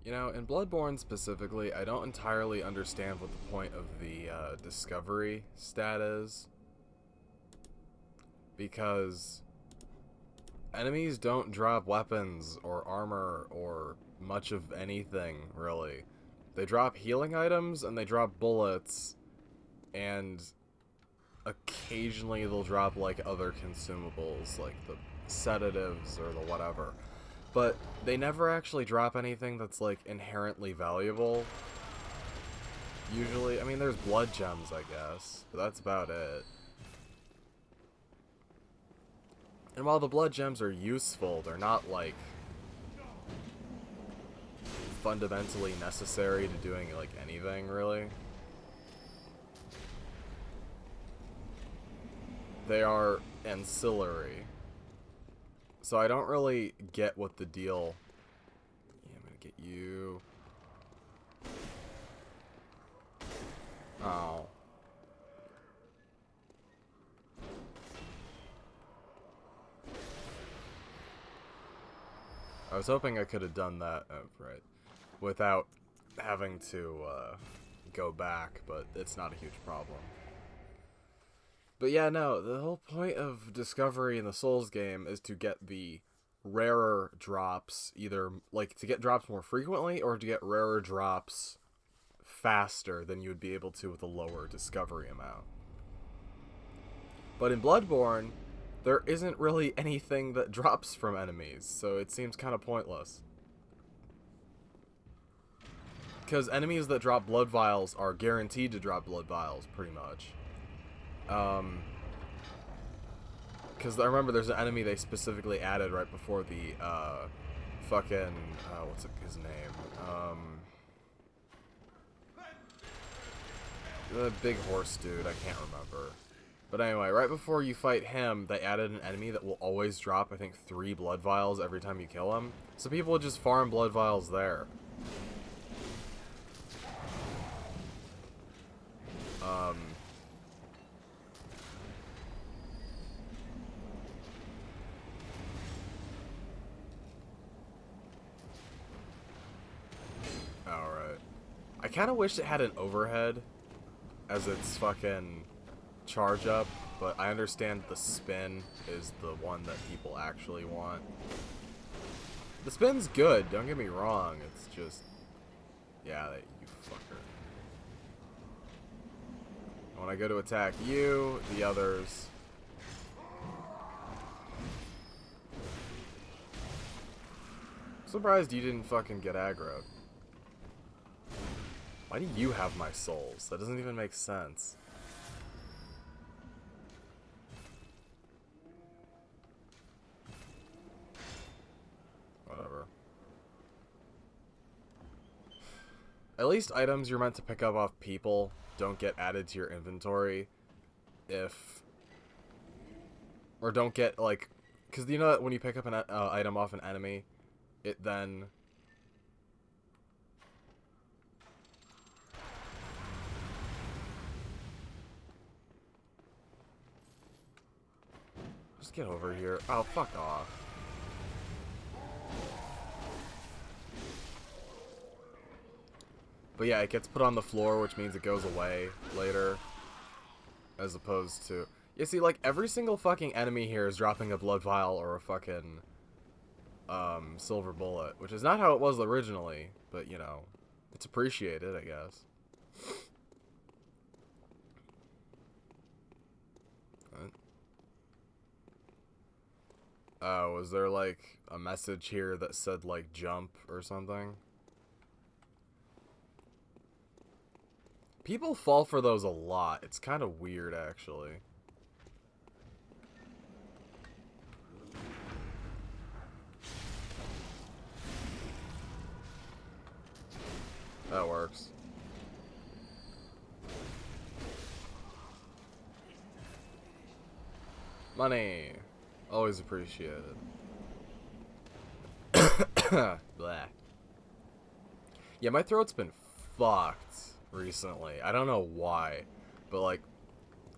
You know, in Bloodborne specifically, I don't entirely understand what the point of the discovery stat is. Because enemies don't drop weapons or armor or much of anything, really. They drop healing items and they drop bullets, and occasionally they'll drop like other consumables, like the sedatives or the whatever. But they never actually drop anything that's like inherently valuable. Usually, I mean, there's blood gems, I guess, but that's about it. And while the blood gems are useful, they're not like fundamentally necessary to doing like anything, really. They are ancillary. So I don't really get what the deal... Yeah, I'm gonna get you... Oh. I was hoping I could have done that, right, without having to go back, but it's not a huge problem. But yeah, no, the whole point of Discovery in the Souls game is to get the rarer drops, either, like, to get drops more frequently, or to get rarer drops faster than you would be able to with a lower Discovery amount. But in Bloodborne, there isn't really anything that drops from enemies, so it seems kind of pointless. Because enemies that drop blood vials are guaranteed to drop blood vials, pretty much. Because I remember there's an enemy they specifically added right before the, fucking, what's his name? The big horse dude, I can't remember. But anyway, right before you fight him, they added an enemy that will always drop, I think, 3 blood vials every time you kill him. So people would just farm blood vials there. Alright. I kind of wish it had an overhead as its fucking charge up, but I understand the spin is the one that people actually want. The spin's good, don't get me wrong, it's just... Yeah, you fucker. When I go to attack you, the others... Surprised you didn't fucking get aggroed. Why do you have my souls? That doesn't even make sense. Whatever. At least items you're meant to pick up off people don't get added to your inventory if... Or don't get, like... Because you know that when you pick up an item off an enemy, it then... Just get over here. Oh, fuck off. But yeah, it gets put on the floor, which means it goes away later. As opposed to... You see, like, every single fucking enemy here is dropping a blood vial or a fucking... silver bullet. Which is not how it was originally. But, you know, it's appreciated, I guess. Oh, was there, like, a message here that said, like, jump or something? People fall for those a lot. It's kind of weird, actually. That works. Money. Always appreciated. Blah. Yeah, my throat's been fucked recently. I don't know why, but like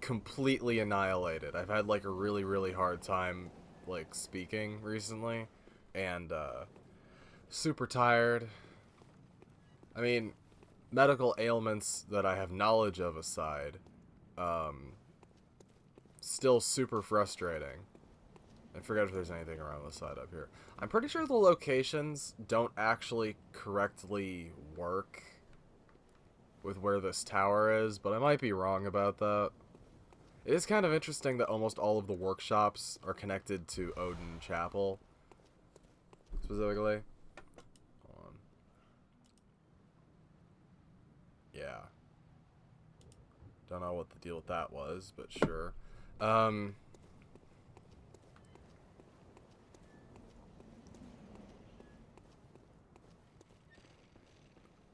completely annihilated. I've had like a really, really hard time like speaking recently, and super tired. I mean, medical ailments that I have knowledge of aside, um, still super frustrating. I forget if there's anything around the side up here. I'm pretty sure the locations don't actually correctly work with where this tower is, but I might be wrong about that. It is kind of interesting that almost all of the workshops are connected to Odin Chapel, specifically. Hold on. Yeah. Don't know what the deal with that was, but sure.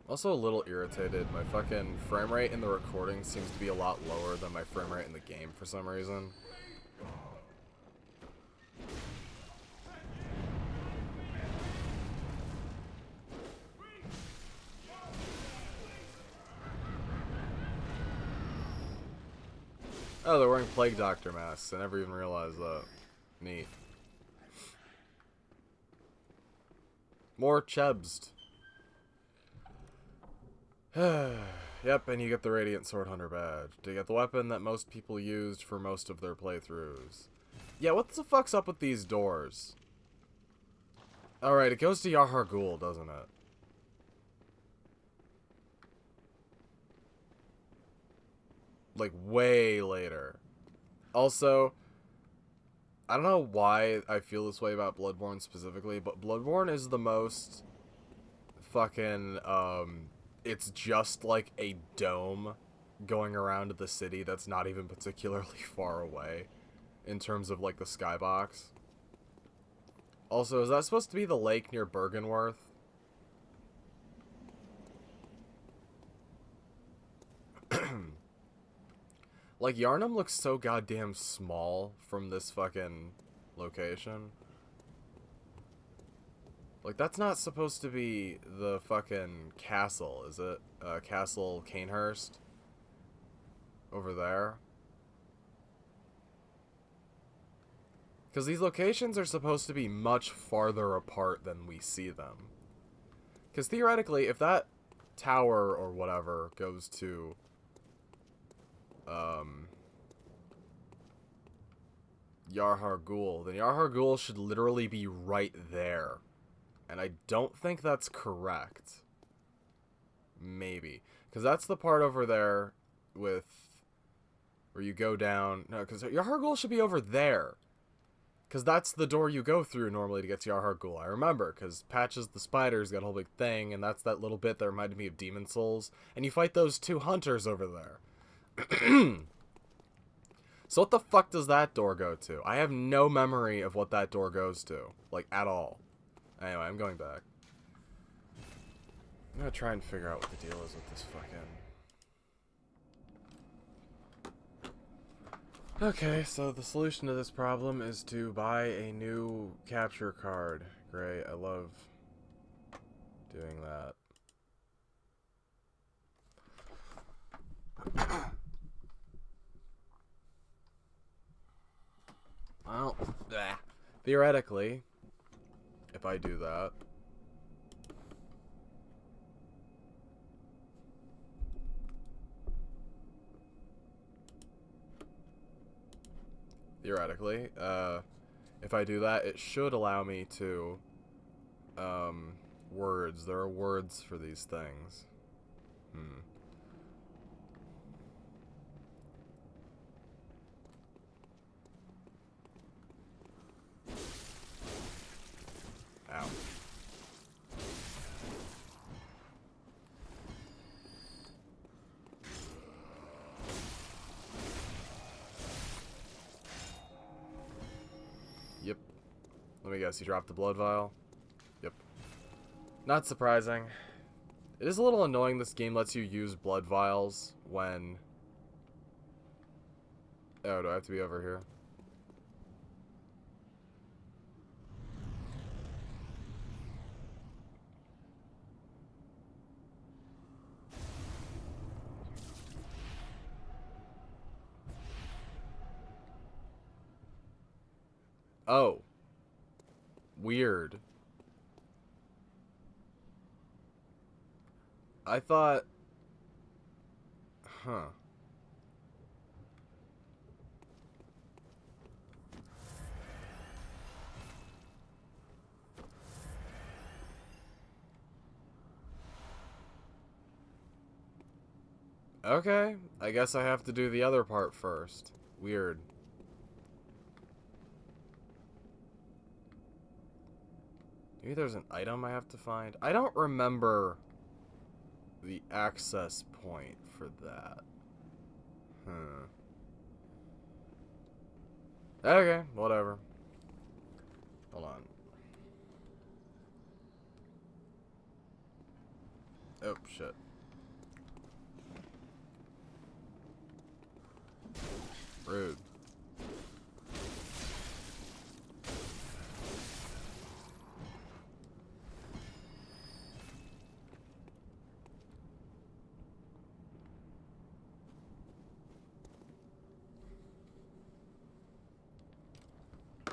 Also a little irritated. My fucking frame rate in the recording seems to be a lot lower than my frame rate in the game for some reason. Oh, they're wearing Plague Doctor masks. I never even realized that. Neat. More Chebsed. Yep, and you get the Radiant Sword Hunter badge. To get the weapon that most people used for most of their playthroughs. Yeah, what the fuck's up with these doors? Alright, it goes to Yahar Ghul, doesn't it? Like, way later. Also, I don't know why I feel this way about Bloodborne specifically, but Bloodborne is the most fucking, it's just like a dome going around the city that's not even particularly far away in terms of, like, the skybox. Also, is that supposed to be the lake near Bergenworth? Like, Yarnum looks so goddamn small from this fucking location. Like, that's not supposed to be the fucking castle, is it? Castle Canehurst? Over there? Because these locations are supposed to be much farther apart than we see them. Because theoretically, if that tower or whatever goes to, Yarhar Ghul, then Yarhar Ghul should literally be right there. And I don't think that's correct. Maybe. Because that's the part over there with, where you go down. No, because Yarhar Ghul should be over there. Because that's the door you go through normally to get to Yarhar Ghul. I remember, because Patches the Spider's got a whole big thing, and that's that little bit that reminded me of Demon Souls. And you fight those two hunters over there. So what the fuck does that door go to? I have no memory of what that door goes to. Like, at all. Anyway, I'm going back. I'm gonna try and figure out what the deal is with this fucking... Okay, so the solution to this problem is to buy a new capture card. Great, I love doing that. Well, theoretically, if I do that... Theoretically, if I do that, it should allow me to, words. There are words for these things. Ow. Yep. Let me guess, you dropped the blood vial? Yep. Not surprising. It is a little annoying this game lets you use blood vials when... Oh, do I have to be over here? Oh. Weird. I thought... Huh. Okay, I guess I have to do the other part first. Weird. Maybe there's an item I have to find. I don't remember the access point for that. Okay, whatever. Hold on. Oh, shit. Rude.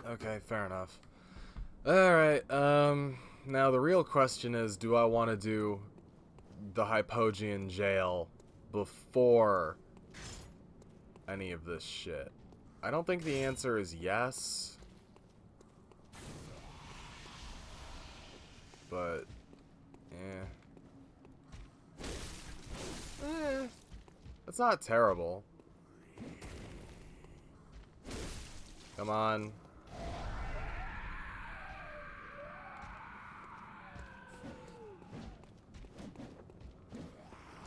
Okay, fair enough. Alright, now the real question is, do I want to do the Hypogean jail before any of this shit? I don't think the answer is yes. But, it's not terrible. Come on.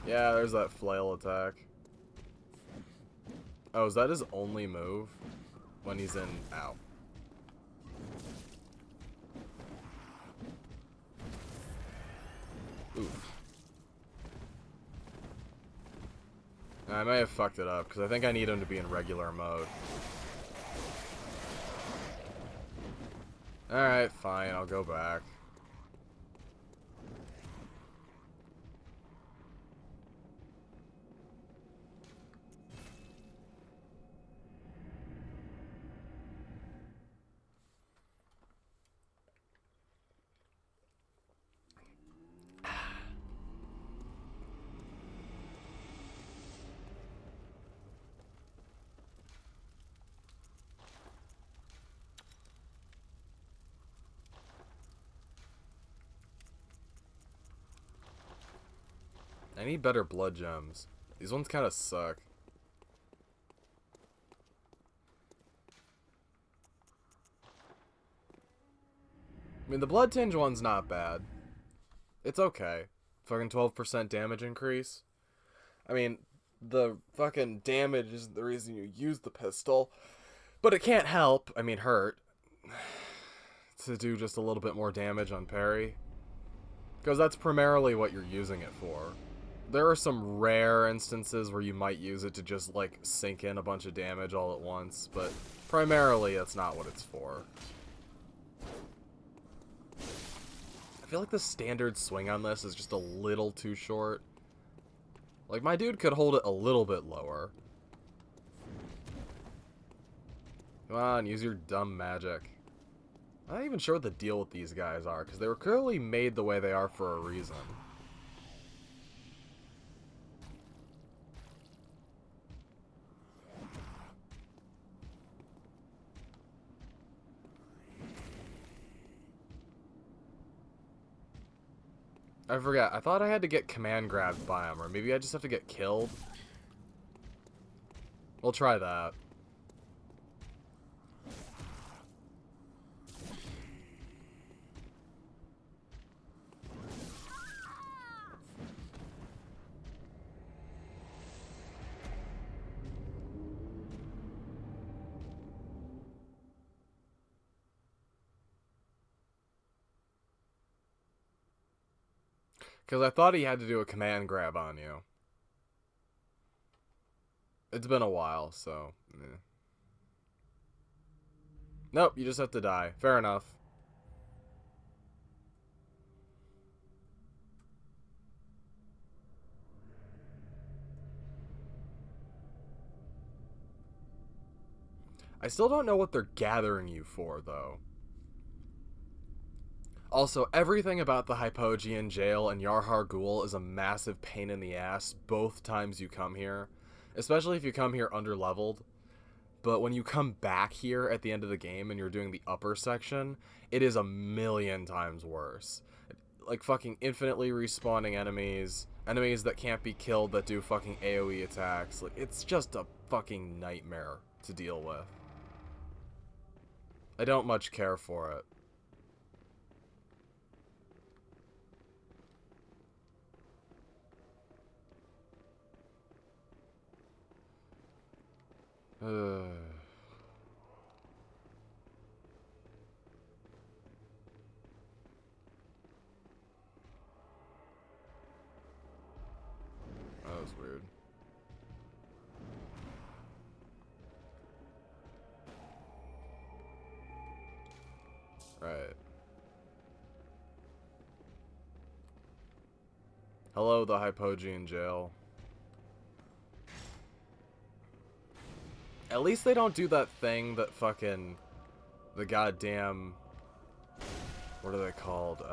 Yeah, there's that flail attack. Oh, is that his only move? When he's in... Ow. Oof. I may have fucked it up, because I think I need him to be in regular mode. Alright, fine, I'll go back. I need better blood gems. These ones kind of suck. I mean, the blood tinge one's not bad. It's okay. Fucking 12% damage increase. I mean, the fucking damage isn't the reason you use the pistol. But it can't help, I mean hurt, to do just a little bit more damage on parry. Because that's primarily what you're using it for. There are some rare instances where you might use it to just, like, sink in a bunch of damage all at once, but primarily that's not what it's for. I feel like the standard swing on this is just a little too short. Like, my dude could hold it a little bit lower. Come on, use your dumb magic. I'm not even sure what the deal with these guys are, because they were clearly made the way they are for a reason. I forgot. I thought I had to get command grabbed by him, or maybe I just have to get killed. We'll try that. Because I thought he had to do a command grab on you. It's been a while, so... Nope, you just have to die. Fair enough. I still don't know what they're gathering you for, though. Also, everything about the Hypogean jail and Yarhar Ghul is a massive pain in the ass both times you come here. Especially if you come here under-leveled. But when you come back here at the end of the game and you're doing the upper section, it is a million times worse. Like fucking infinitely respawning enemies, enemies that can't be killed that do fucking AoE attacks. Like, it's just a fucking nightmare to deal with. I don't much care for it. That was weird. Right. Hello, the Hypogean jail. At least they don't do that thing that fucking... the goddamn... what are they called?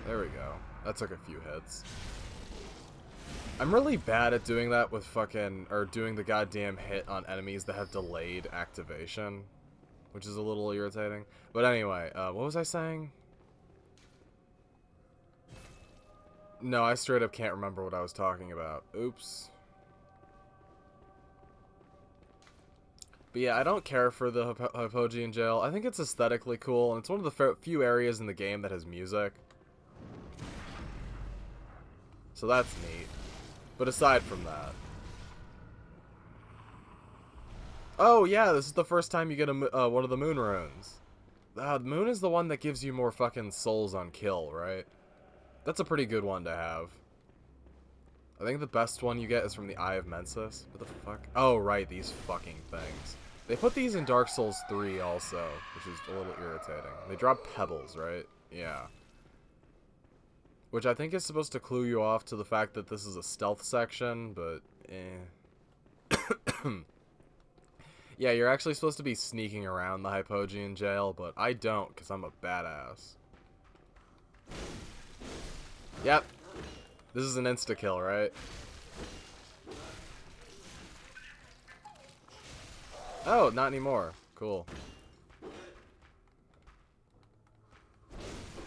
There we go. That took a few hits. I'm really bad at doing that with fucking... or doing the goddamn hit on enemies that have delayed activation. Which is a little irritating. But anyway, what was I saying? No, I straight up can't remember what I was talking about. Oops. But yeah, I don't care for the Hypogean jail. I think it's aesthetically cool, and it's one of the few areas in the game that has music. So that's neat. But aside from that... oh yeah, this is the first time you get a one of the moon runes. The moon is the one that gives you more fucking souls on kill, right? That's a pretty good one to have. I think the best one you get is from the Eye of Mensis. What the fuck? Oh, right, these fucking things. They put these in Dark Souls 3 also, which is a little irritating. They drop pebbles, right? Yeah. Which I think is supposed to clue you off to the fact that this is a stealth section, but eh. Yeah, you're actually supposed to be sneaking around the Hypogean jail, but I don't, because I'm a badass. Yep. This is an insta-kill, right? Oh, not anymore. Cool.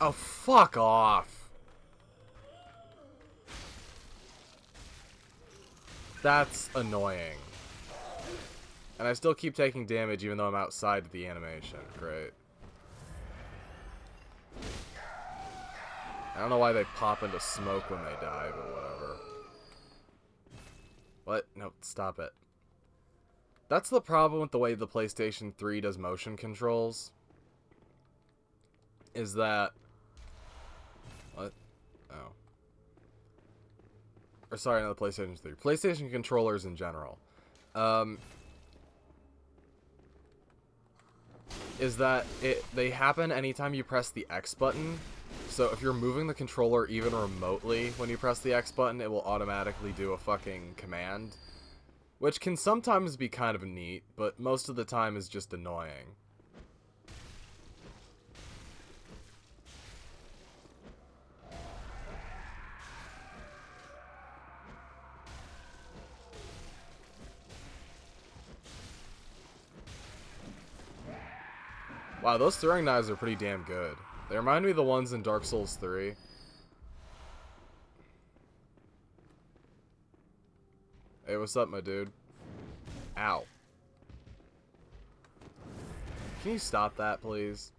Oh, fuck off. That's annoying. And I still keep taking damage even though I'm outside of the animation. Great. I don't know why they pop into smoke when they die, but whatever. What? No, stop it. That's the problem with the way the PlayStation 3 does motion controls. Is that... what? Oh. Or sorry, not the PlayStation 3. PlayStation controllers in general. Is that they happen anytime you press the X button. So if you're moving the controller even remotely when you press the X button, it will automatically do a fucking command. Which can sometimes be kind of neat, but most of the time is just annoying. Wow, those throwing knives are pretty damn good. They remind me of the ones in Dark Souls 3. Hey, what's up, my dude? Ow. Can you stop that, please?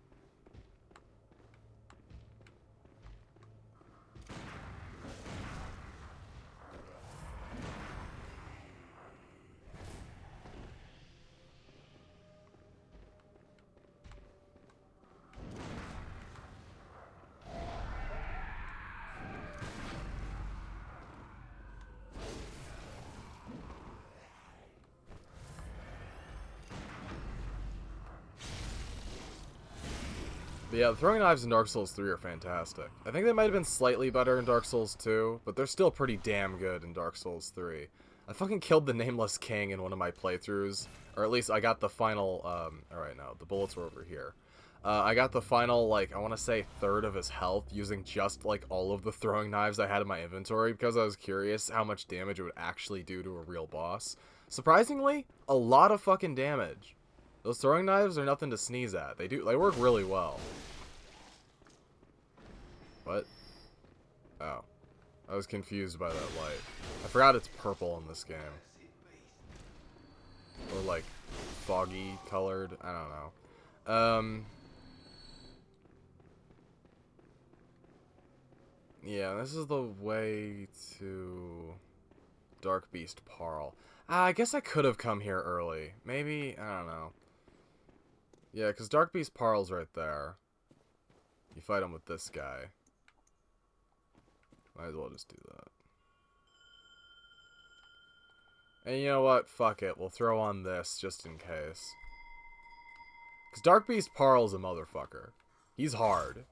But yeah, the throwing knives in Dark Souls 3 are fantastic. I think they might have been slightly better in Dark Souls 2, but they're still pretty damn good in Dark Souls 3. I fucking killed the Nameless King in one of my playthroughs, or at least I got the final, alright, no, the bullets were over here. I got the final, like, I want to say third of his health using just, like, all of the throwing knives I had in my inventory because I was curious how much damage it would actually do to a real boss. Surprisingly, a lot of fucking damage. Those throwing knives are nothing to sneeze at. They work really well. What? Oh. I was confused by that light. I forgot it's purple in this game. Or like foggy colored. I don't know. Yeah, this is the way to Dark Beast Parl. I guess I could have come here early. Maybe, I don't know. Yeah, because Dark Beast Parl's right there. You fight him with this guy. Might as well just do that. And you know what? Fuck it. We'll throw on this just in case. Because Dark Beast Parl's a motherfucker. He's hard.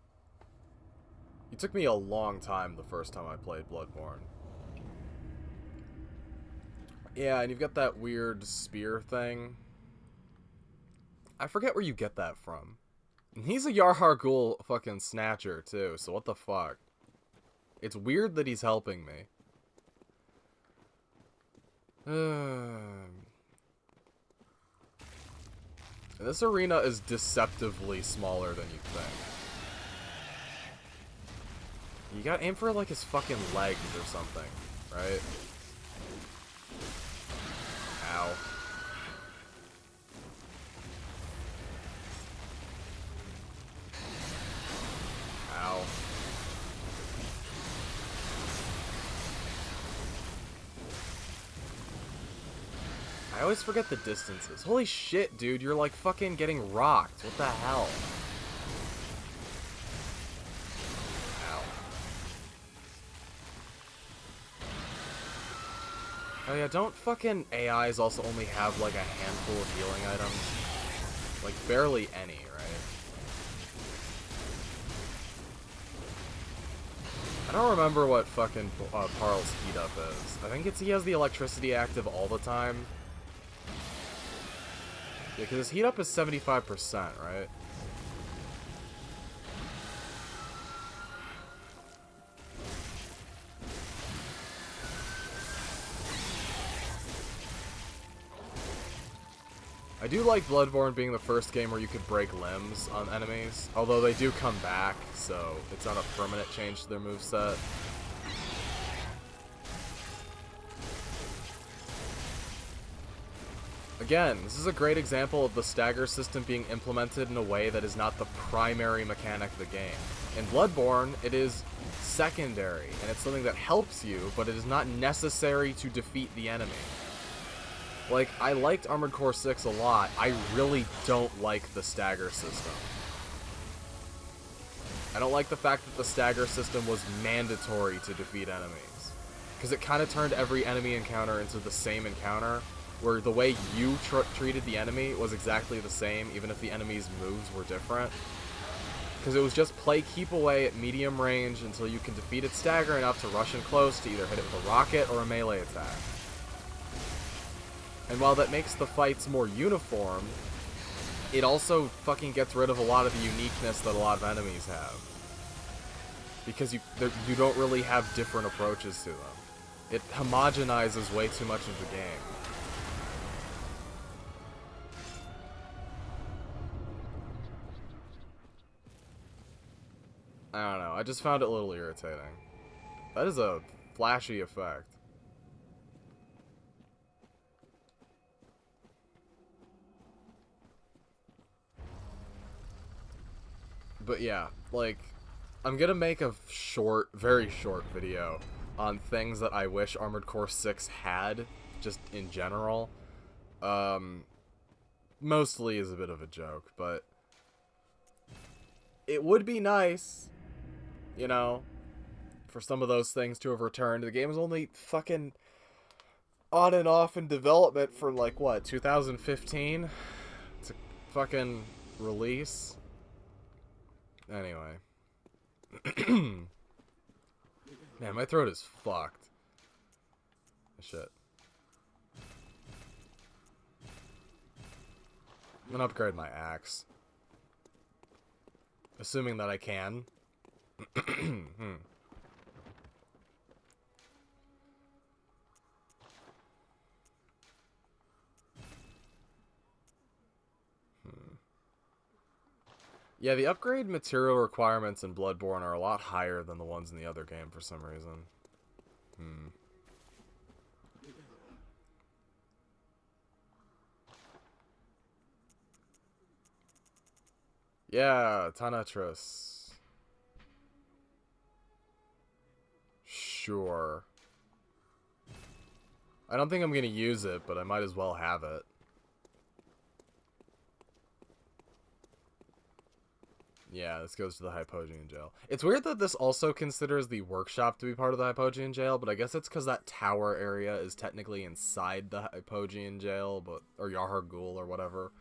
He took me a long time the first time I played Bloodborne. Yeah, and you've got that weird spear thing. I forget where you get that from. And he's a Yarhar Ghul fucking snatcher, too, so what the fuck? It's weird that he's helping me. This arena is deceptively smaller than you think. You gotta aim for, like, his fucking legs or something, right? Ow. Ow. I always forget the distances. Holy shit, dude, you're like fucking getting rocked. What the hell? Ow. Oh yeah, don't fucking AIs also only have like a handful of healing items? Like barely any, right? I don't remember what fucking Parl's heat up is. I think he has the electricity active all the time. Yeah, because his heat up is 75%, right? I do like Bloodborne being the first game where you could break limbs on enemies, although they do come back, so it's not a permanent change to their moveset. Again, this is a great example of the stagger system being implemented in a way that is not the primary mechanic of the game. In Bloodborne, it is secondary, and it's something that helps you, but it is not necessary to defeat the enemy. Like, I liked Armored Core 6 a lot. I really don't like the stagger system. I don't like the fact that the stagger system was mandatory to defeat enemies. Because it kind of turned every enemy encounter into the same encounter, where the way you treated the enemy was exactly the same, even if the enemy's moves were different. Because it was just keep away at medium range until you can defeat its stagger enough to rush in close to either hit it with a rocket or a melee attack. And while that makes the fights more uniform, it also fucking gets rid of a lot of the uniqueness that a lot of enemies have. Because you don't really have different approaches to them. It homogenizes way too much of the game. I don't know, I just found it a little irritating. That is a flashy effect. But yeah, like, I'm gonna make a short, very short video on things that I wish Armored Core 6 had, just in general. Mostly is a bit of a joke, but it would be nice, you know, for some of those things to have returned. The game is only fucking on and off in development for, like, what, 2015? To fucking release? Anyway. Man, my throat is fucked. Shit. I'm gonna upgrade my axe. Assuming that I can. Yeah, the upgrade material requirements in Bloodborne are a lot higher than the ones in the other game for some reason. Yeah, Tanatris. Sure. I don't think I'm gonna use it, but I might as well have it. Yeah, this goes to the Hypogean jail. It's weird that this also considers the workshop to be part of the Hypogean jail, but I guess it's because that tower area is technically inside the Hypogean jail, but or Yahar Ghul or whatever.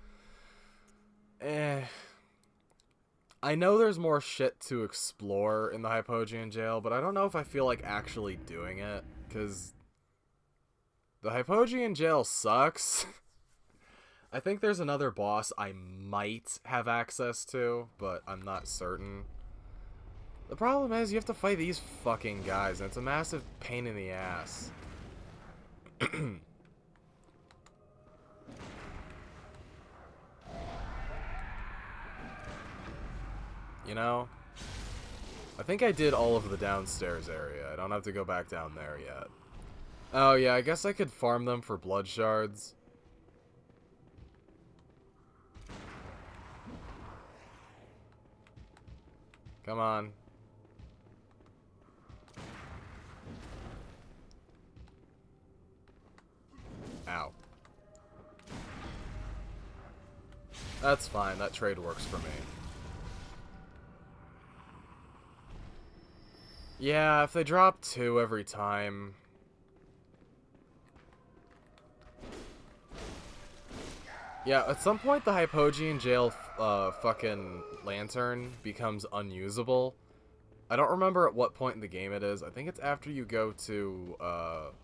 I know there's more shit to explore in the Hypogean jail, but I don't know if I feel like actually doing it, because the Hypogean jail sucks. I think there's another boss I might have access to, but I'm not certain. The problem is you have to fight these fucking guys, and it's a massive pain in the ass. You know? I think I did all of the downstairs area. I don't have to go back down there yet. Oh yeah, I guess I could farm them for blood shards. Come on. Ow. That's fine, that trade works for me. Yeah, if they drop 2 every time... Yeah, at some point the Hypogean jail fucking lantern becomes unusable. I don't remember at what point in the game it is. I think it's after you go to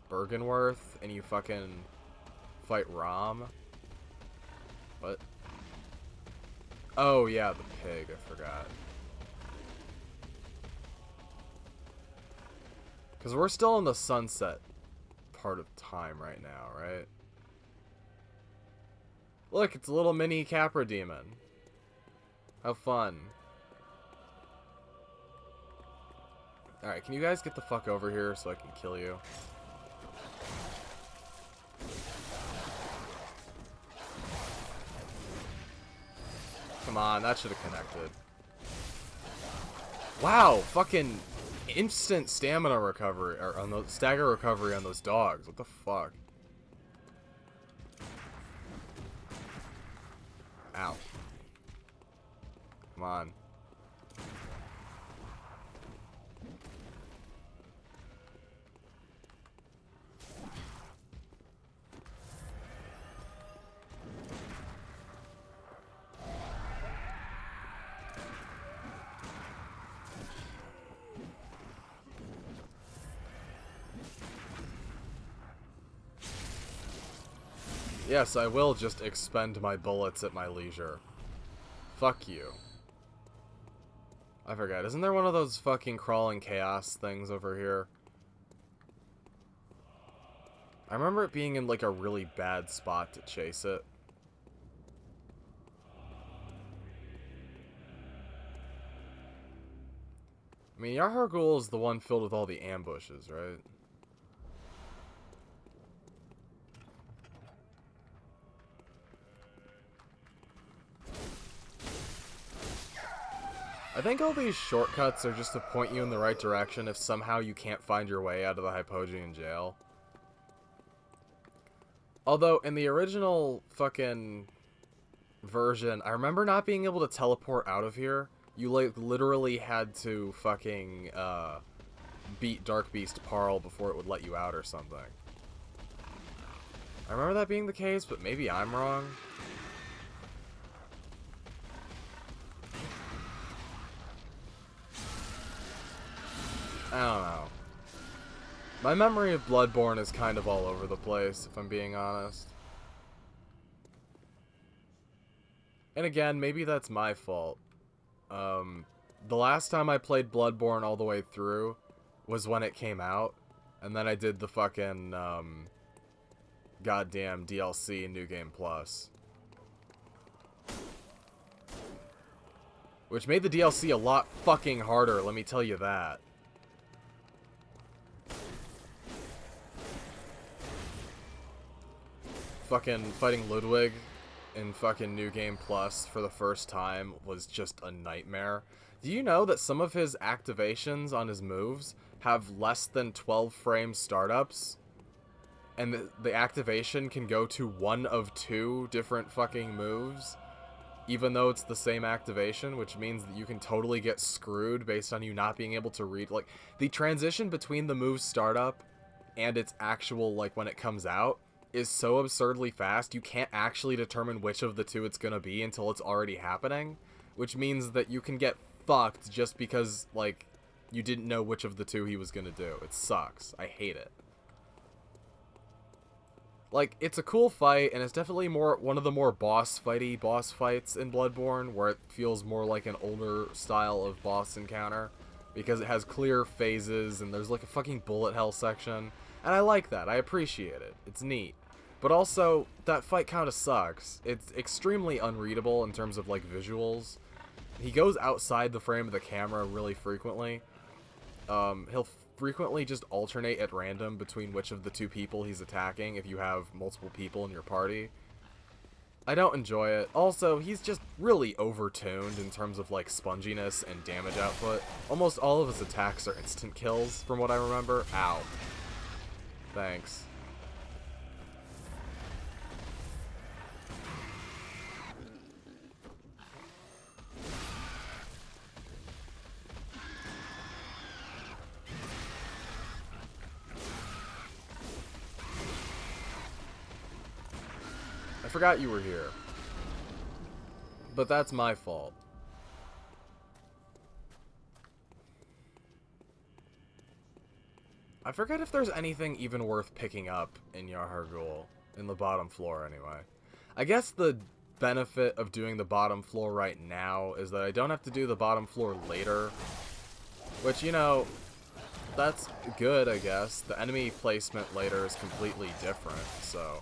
Bergenworth and you fucking fight Rom. What? Oh yeah, the pig, I forgot. Because we're still in the sunset part of time right now, right? Look, it's a little mini Capra demon. How fun. Alright, can you guys get the fuck over here so I can kill you? Come on, that should have connected. Wow, fucking instant stamina recovery, or on the stagger recovery on those dogs. What the fuck? Ow. Come on. Yes, I will just expend my bullets at my leisure. Fuck you. I forgot. Isn't there one of those fucking crawling chaos things over here? I remember it being in like a really bad spot to chase it. I mean, Yahar Ghul is the one filled with all the ambushes, right? I think all these shortcuts are just to point you in the right direction if somehow you can't find your way out of the Hypogean jail. Although, in the original fucking version, I remember not being able to teleport out of here. You, like, literally had to fucking, beat Dark Beast Parl before it would let you out or something. I remember that being the case, but maybe I'm wrong. I don't know. My memory of Bloodborne is kind of all over the place, if I'm being honest. And again, maybe that's my fault. The last time I played Bloodborne all the way through was when it came out, and then I did the fucking, goddamn DLC New Game Plus. Which made the DLC a lot fucking harder, let me tell you that. Fucking fighting Ludwig in fucking New Game Plus for the first time was just a nightmare. Do you know that some of his activations on his moves have less than 12 frame startups? And the activation can go to one of 2 different fucking moves, even though it's the same activation, which means that you can totally get screwed based on you not being able to read. Like, the transition between the move's startup and its actual, like, when it comes out is so absurdly fast, you can't actually determine which of the 2 it's gonna be until it's already happening, which means that you can get fucked just because, like, you didn't know which of the 2 he was gonna do. It sucks. I hate it. Like, it's a cool fight, and it's definitely one of the more boss fights in Bloodborne, where it feels more like an older style of boss encounter, because it has clear phases, and there's like a fucking bullet hell section, and I like that. I appreciate it. It's neat. But also, that fight kind of sucks. It's extremely unreadable in terms of, like, visuals. He goes outside the frame of the camera really frequently. He'll frequently just alternate at random between which of the 2 people he's attacking if you have multiple people in your party. I don't enjoy it. Also, he's just really overtuned in terms of, like, sponginess and damage output. Almost all of his attacks are instant kills, from what I remember. Ow. Thanks. I forgot you were here. But that's my fault. I forget if there's anything even worth picking up in Yahar'gul, in the bottom floor anyway. I guess the benefit of doing the bottom floor right now is that I don't have to do the bottom floor later, which, you know, that's good, I guess. The enemy placement later is completely different, so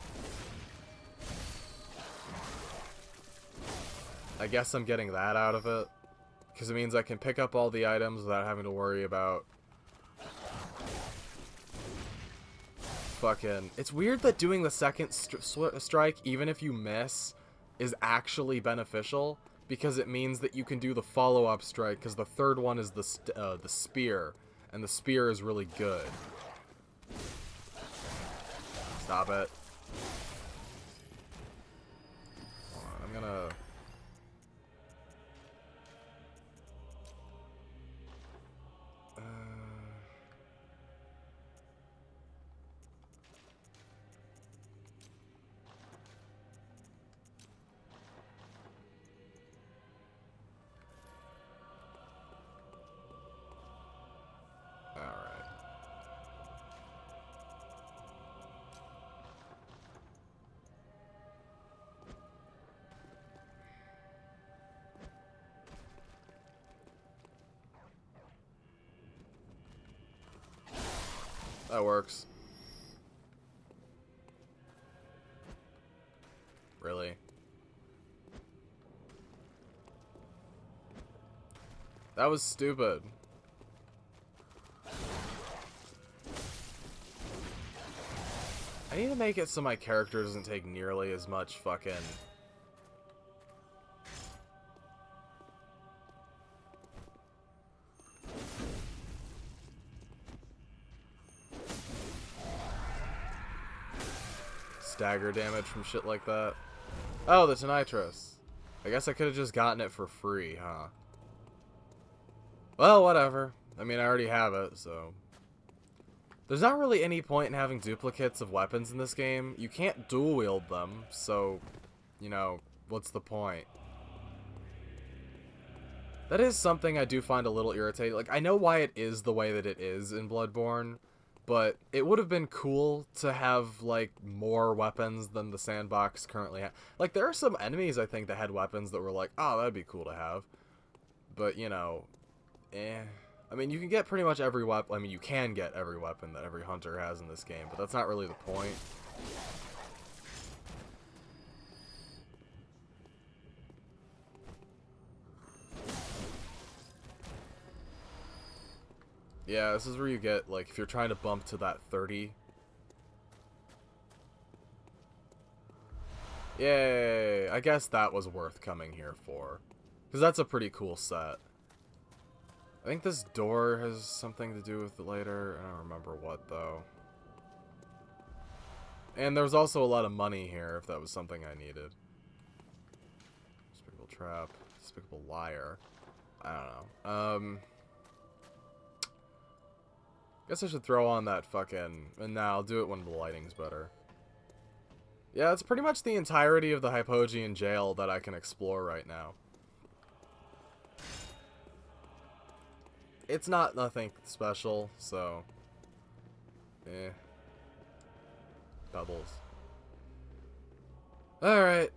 I guess I'm getting that out of it, because it means I can pick up all the items without having to worry about fucking... It's weird that doing the second strike, even if you miss, is actually beneficial, because it means that you can do the follow-up strike, because the third one is the spear, and the spear is really good. Stop it. Hold on, I'm gonna... That works. Really? That was stupid. I need to make it so my character doesn't take nearly as much fucking... stagger damage from shit like that. Oh, the Tonitrus. I guess I could have just gotten it for free, huh? Well, whatever. I mean, I already have it, so... There's not really any point in having duplicates of weapons in this game. You can't dual-wield them, so... You know, what's the point? That is something I do find a little irritating. Like, I know why it is the way that it is in Bloodborne, but it would have been cool to have, like, more weapons than the sandbox currently has. Like, there are some enemies, I think, that had weapons that were like, oh, that'd be cool to have. But, you know, eh. I mean, you can get pretty much every weapon. I mean, you can get every weapon that every hunter has in this game, but that's not really the point. Yeah, this is where you get, like, if you're trying to bump to that 30. Yay! I guess that was worth coming here for. Because that's a pretty cool set. I think this door has something to do with it later. I don't remember what, though. And there was also a lot of money here, if that was something I needed. Despicable Trap. Despicable Liar. I don't know. Guess I should throw on that fucking... And now I'll do it when the lighting's better. Yeah, it's pretty much the entirety of the Hypogean jail that I can explore right now. It's not nothing special, so... Eh. Bubbles. Alright,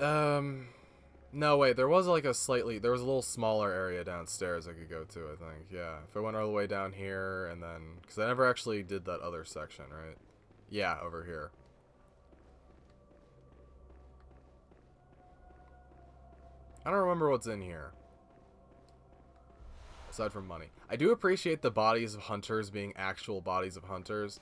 no, wait, there was like a there was a little smaller area downstairs I could go to, I think. Yeah, if I went all the way down here, and then... Because I never actually did that other section, right? Yeah, over here. I don't remember what's in here. Aside from money. I do appreciate the bodies of hunters being actual bodies of hunters.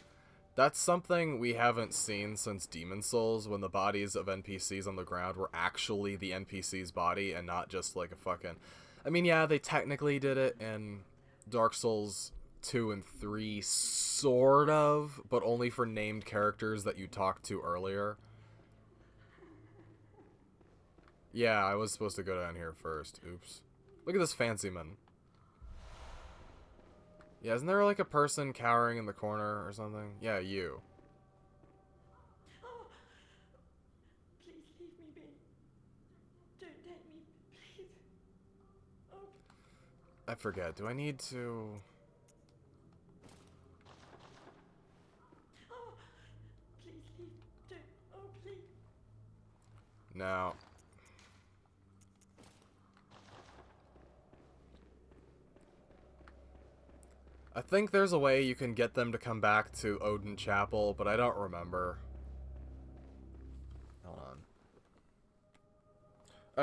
That's something we haven't seen since Demon Souls, when the bodies of NPCs on the ground were actually the NPC's body and not just like a fucking... I mean, yeah, they technically did it in Dark Souls 2 and 3, sort of, but only for named characters that you talked to earlier. Yeah, I was supposed to go down here first. Oops. Look at this fancy man. Yeah, isn't there like a person cowering in the corner or something? Yeah, you. Oh, please leave me be. Don't take me, please. Oh. I forget. Do I need to... Oh, please leave. Don't. Oh, please. No. I think there's a way you can get them to come back to Odin Chapel, but I don't remember. Hold on.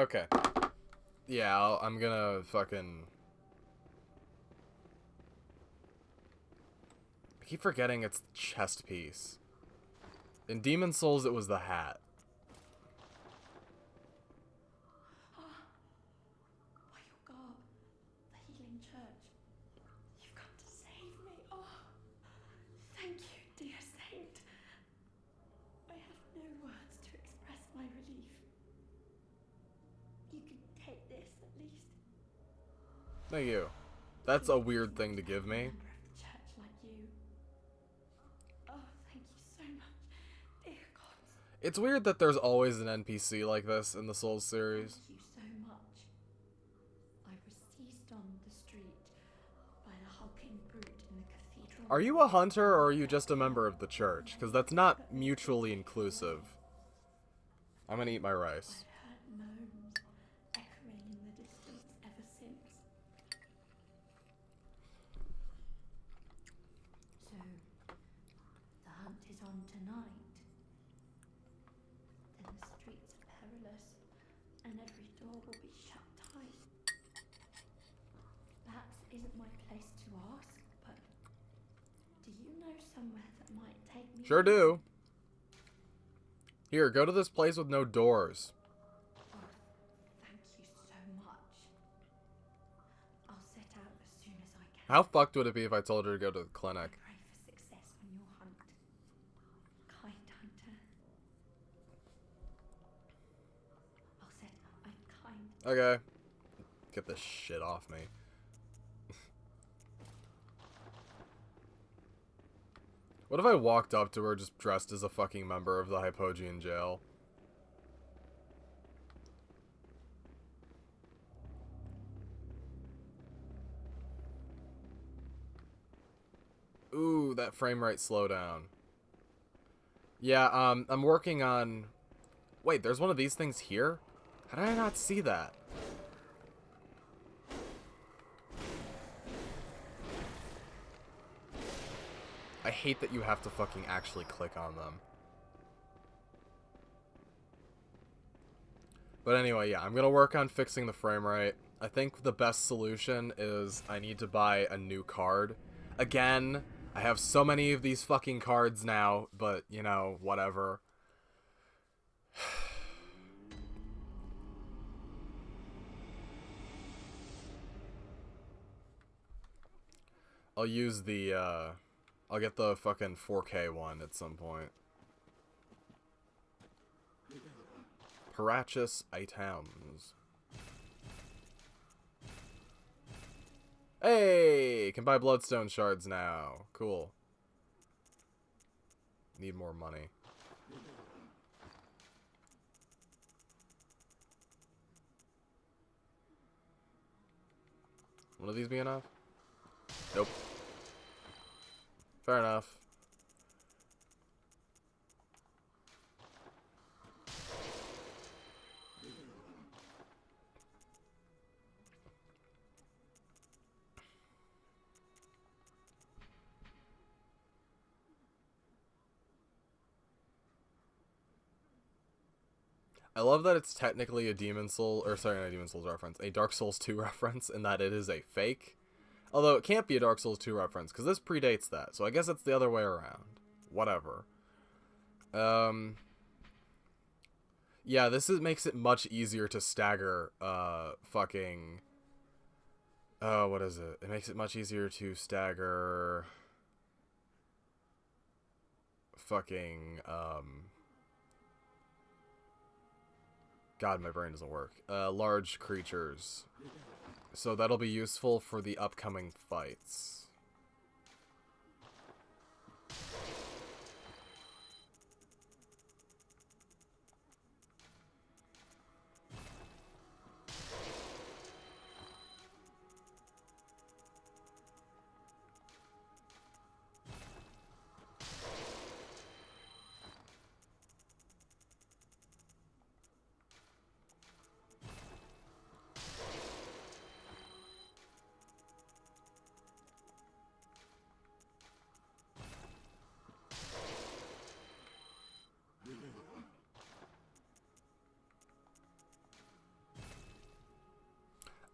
Okay. Yeah, I'm gonna fucking... I keep forgetting it's the chest piece. In Demon Souls, it was the hat. By your garb, the healing church. You've come to save me. Oh, thank you, dear saint. I have no words to express my relief. You can take this at least. Thank you. That's a weird thing to give me. Member of the church like you. Oh, thank you so much, dear gods. It's weird that there's always an NPC like this in the Souls series. Thank you so much. I was seized on the street by the hulking brute in the cathedral. Are you a hunter or are you just a member of the church? Because that's not mutually inclusive. I'm gonna eat my rice. I'd heard moans echoing in the distance ever since. So, the hunt is on tonight. Then the streets are perilous, and every door will be shut tight. Perhaps it isn't my place to ask, but do you know somewhere that might take me? Sure do. Here, go to this place with no doors. Oh, thank you so much. I'll set out as soon as I can. How fucked would it be if I told her to go to the clinic? Pray for success on your hunt, kind hunter. I'll set out a kind. Okay. Get this shit off me. What if I walked up to her just dressed as a fucking member of the Hypogean jail? Ooh, that frame rate slowdown. Yeah, I'm working on... Wait, there's one of these things here? How did I not see that? I hate that you have to fucking actually click on them. But anyway, yeah, I'm gonna work on fixing the frame rate. I think the best solution is I need to buy a new card. Again, I have so many of these fucking cards now, but, you know, whatever. I'll use the, I'll get the fucking 4K one at some point. Parachus items. Hey! Can buy bloodstone shards now. Cool. Need more money. One of these be enough? Nope. Fair enough. I love that it's technically a Demon Soul, or sorry, not a Demon Souls reference, a Dark Souls 2 reference, and that it is a fake. Although it can't be a Dark Souls 2 reference, because this predates that, so I guess it's the other way around. Whatever. Yeah, makes it much easier to stagger, fucking... Oh, what is it? It makes it much easier to stagger... Fucking, God, my brain doesn't work. Large creatures. So that'll be useful for the upcoming fights.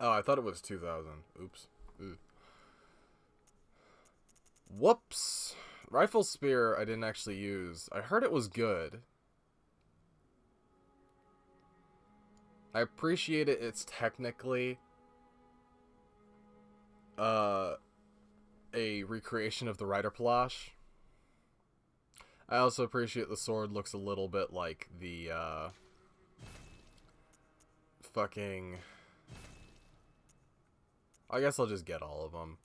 Oh, I thought it was 2,000. Oops. Ugh. Whoops. Rifle Spear I didn't actually use. I heard it was good. I appreciate it. It's technically a recreation of the Rider Palash. I also appreciate the sword looks a little bit like the fucking... I guess I'll just get all of them.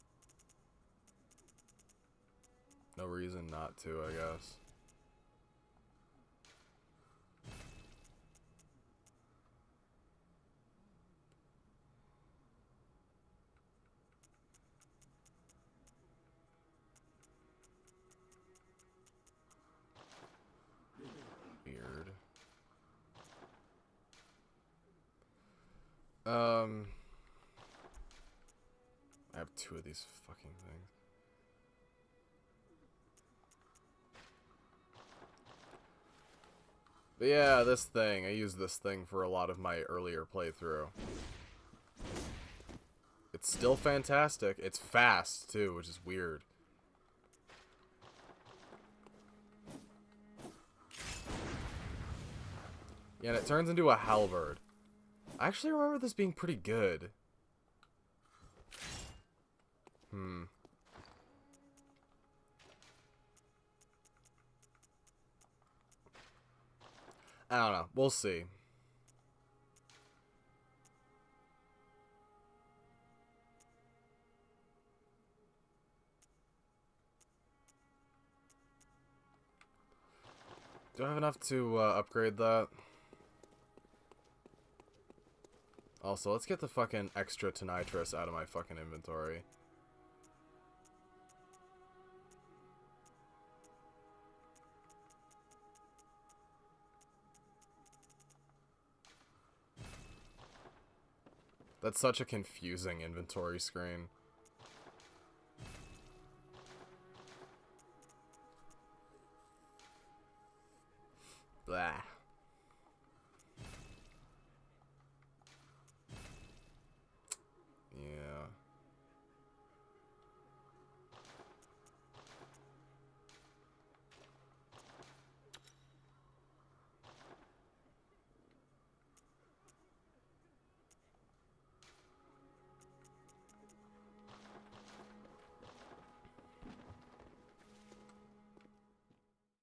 No reason not to, I guess. Weird. I have 2 of these fucking things. But yeah, this thing. I used this thing for a lot of my earlier playthrough. It's still fantastic. It's fast, too, which is weird. Yeah, and it turns into a halberd. I actually remember this being pretty good. I don't know. We'll see. Do I have enough to upgrade that? Also, let's get the fucking extra Tonitrus out of my fucking inventory. That's such a confusing inventory screen. Blah.